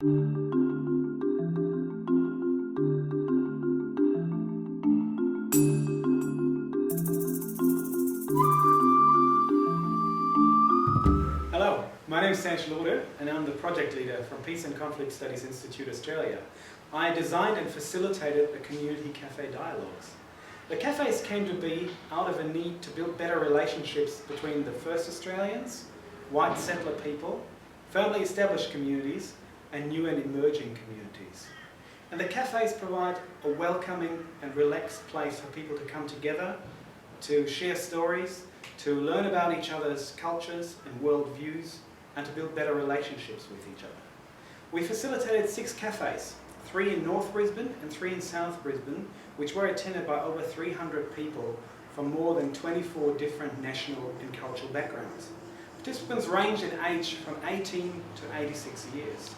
Hello, my name is Chantelle and I'm the project leader from Peace and Conflict Studies Institute Australia. I designed and facilitated the Community Café Dialogues. The cafes came to be out of a need to build better relationships between the first Australians, white settler people, firmly established communities, and new and emerging communities. And the cafes provide a welcoming and relaxed place for people to come together, to share stories, to learn about each other's cultures and worldviews, and to build better relationships with each other. We facilitated 6 cafes, 3 in North Brisbane and 3 in South Brisbane, which were attended by over 300 people from more than 24 different national and cultural backgrounds. Participants ranged in age from 18 to 86 years.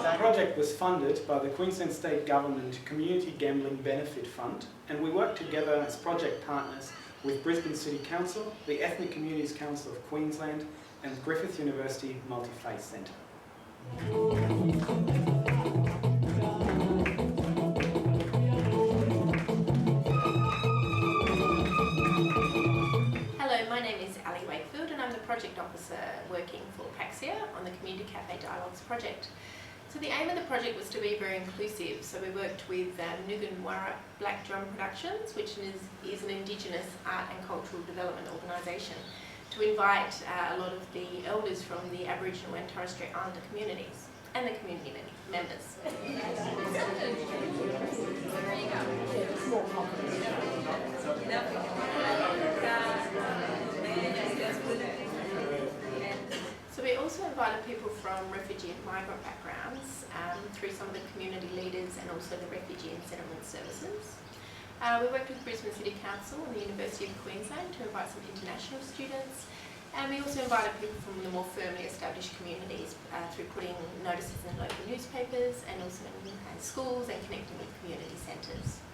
The project was funded by the Queensland State Government Community Gambling Benefit Fund, and we worked together as project partners with Brisbane City Council, the Ethnic Communities Council of Queensland, and Griffith University Multi-Faith Centre. Project officer working for PaCSIA on the Community Café Dialogues project. So the aim of the project was to be very inclusive, so we worked with Ngunnawara Black Drum Productions, which is an Indigenous art and cultural development organisation, to invite a lot of the elders from the Aboriginal and Torres Strait Islander communities and the community members. So we also invited people from refugee and migrant backgrounds through some of the community leaders and also the refugee and settlement services. We worked with Brisbane City Council and the University of Queensland to invite some international students, and we also invited people from the more firmly established communities through putting notices in local newspapers and also in schools and connecting with community centres.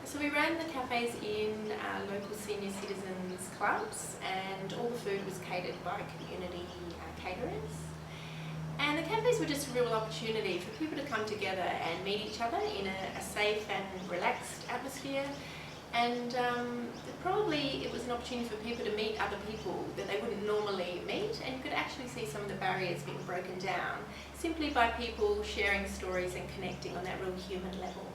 So we ran the cafes in local senior citizens clubs, and all the food was catered by community caterers. And the cafes were just a real opportunity for people to come together and meet each other in a safe and relaxed atmosphere. And probably it was an opportunity for people to meet other people that they wouldn't normally meet, and you could actually see some of the barriers being broken down simply by people sharing stories and connecting on that real human level.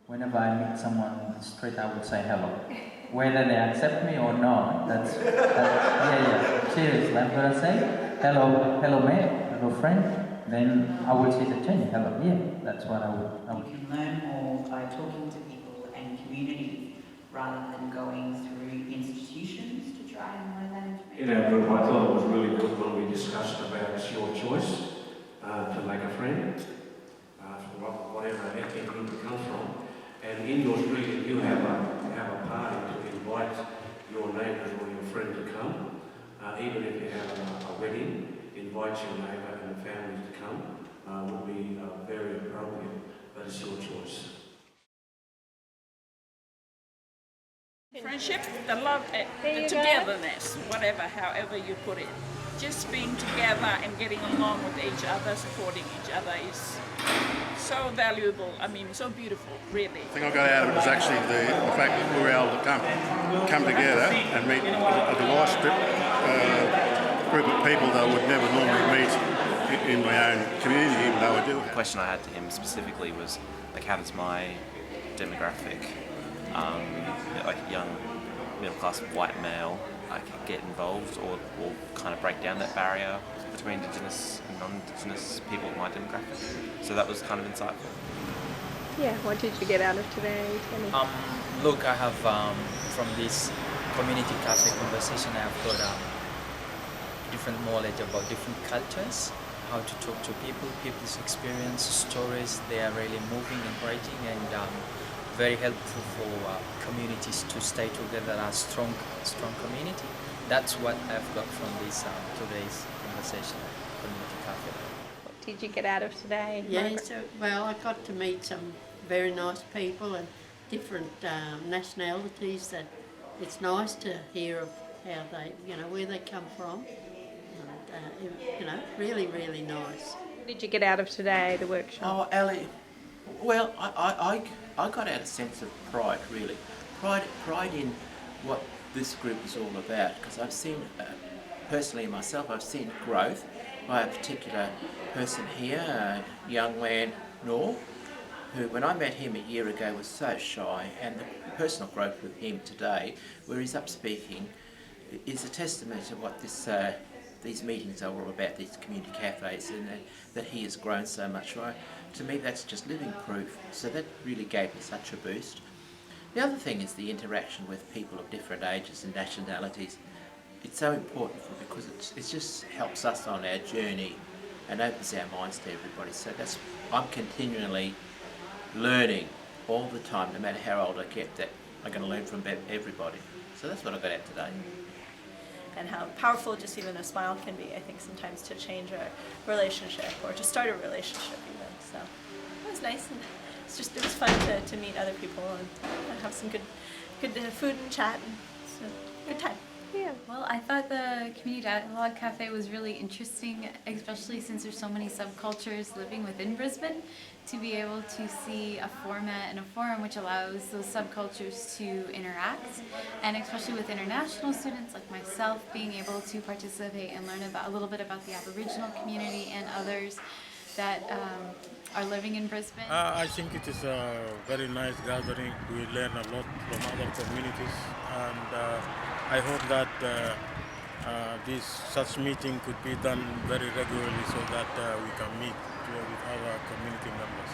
Whenever I meet someone on the street, I would say hello. Whether they accept me or not, that's yeah. Seriously, I'm gonna say hello mate, hello friend. Then I will say the change, hello, yeah. That's what I would. You can learn more by talking to people and communities rather than going through institutions to try and learn that information. In our group, I thought it was really good when we discussed about it's your choice to make a friend from whatever ethnic group it comes from. And in your street, you have a party to invite your neighbours or your friend to come. Even if you have a wedding, invite your neighbour and the family to come would be very appropriate, but it's your choice. Friendship, the love, the togetherness, whatever, however you put it. Just being together and getting along with each other, supporting each other is so valuable. I mean, so beautiful, really. The thing I got out of it was actually the fact that we were able to come together and meet a diverse group of people that I would never normally meet in my own community, even though I do. The question I had to him specifically was, like, how does my demographic, like young middle-class white male, get involved or kind of break down that barrier between Indigenous and non-Indigenous people in my demographic. So that was kind of insightful. Yeah, what did you get out of today? Tell me. Look, I have from this Community Café Conversation, I have got different knowledge about different cultures, how to talk to people, people's experience, stories. They are really moving, encouraging, and very helpful for communities to stay together as strong community. That's what I've got from this today's conversation at Community Café. What did you get out of today? Yeah, Margaret? so, well, I got to meet some very nice people and different nationalities that it's nice to hear of how they, where they come from. And, really, really nice. What did you get out of today, the workshop? Oh, Ellie, well, I got out a sense of pride, really. Pride in what this group is all about, because I've seen, personally myself, I've seen growth by a particular person here, a young man, Noor, who, when I met him a year ago, was so shy, and the personal growth with him today, where he's up speaking, is a testament to what these meetings are all about, these community cafes, and that he has grown so much. Right? To me, that's just living proof. So that really gave me such a boost. The other thing is the interaction with people of different ages and nationalities. It's so important because it just helps us on our journey and opens our minds to everybody. So I'm continually learning all the time, no matter how old I get, that I'm going to learn from everybody. So that's what I got out today. And how powerful just even a smile can be, I think, sometimes to change a relationship or to start a relationship even. So it was nice, and it was fun to meet other people and have some good food and chat. And so good time. Yeah. Well, I thought the Community Dialogue Cafe was really interesting, especially since there's so many subcultures living within Brisbane, to be able to see a format and a forum which allows those subcultures to interact, and especially with international students like myself, being able to participate and learn a little bit about the Aboriginal community and others that are living in Brisbane. I think it is a very nice gathering. We learn a lot from other communities, and I hope that such meeting could be done very regularly so that we can meet with other community members.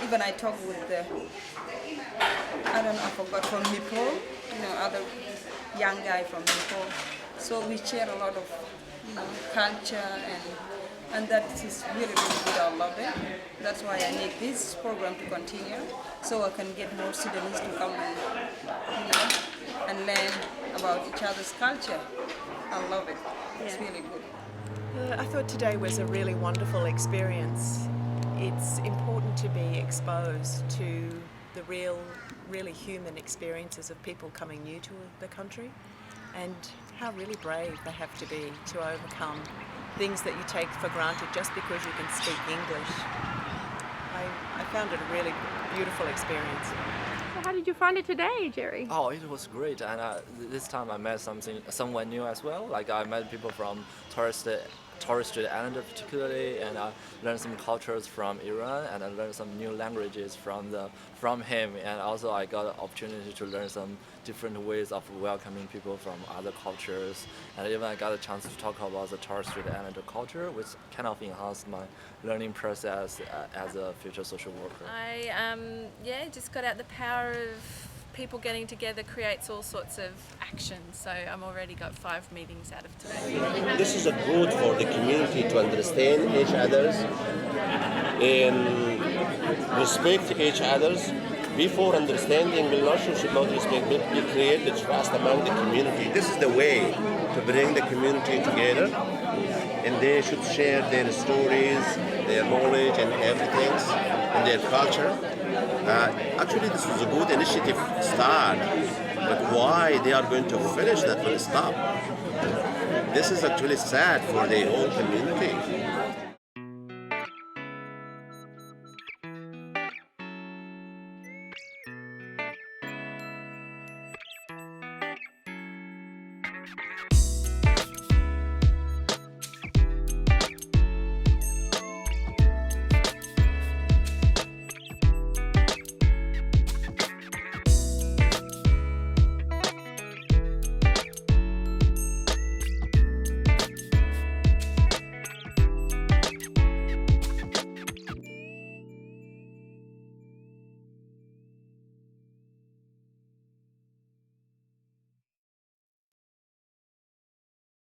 Even I talk with I forgot from Nepal, other young guy from Nepal. So we share a lot of, culture and that is really, really good. I love it. That's why I need this program to continue, so I can get more Sudanese to come and learn about each other's culture. I love it. It's really good. I thought today was a really wonderful experience. It's important to be exposed to the really human experiences of people coming new to the country, and how really brave they have to be to overcome things that you take for granted just because you can speak English. I found it a really beautiful experience. How did you find it today, Jerry? Oh, it was great, and this time I met someone new as well. Like I met people from Torres Strait Islander particularly, and I learned some cultures from Iran, and I learned some new languages from him, and also I got an opportunity to learn some different ways of welcoming people from other cultures, and even I got a chance to talk about the Torres Strait Islander culture, which kind of enhanced my learning process as a future social worker. I just got out the power of people getting together creates all sorts of action, so I'm already got 5 meetings out of today. This is a good for the community to understand each others and respect each others. Before understanding relationship, not respect, but we create the trust among the community. This is the way to bring the community together, and they should share their stories, their knowledge and everything, and their culture. Actually, this was a good initiative start, but why they are going to finish that will stop? This is actually sad for the whole community.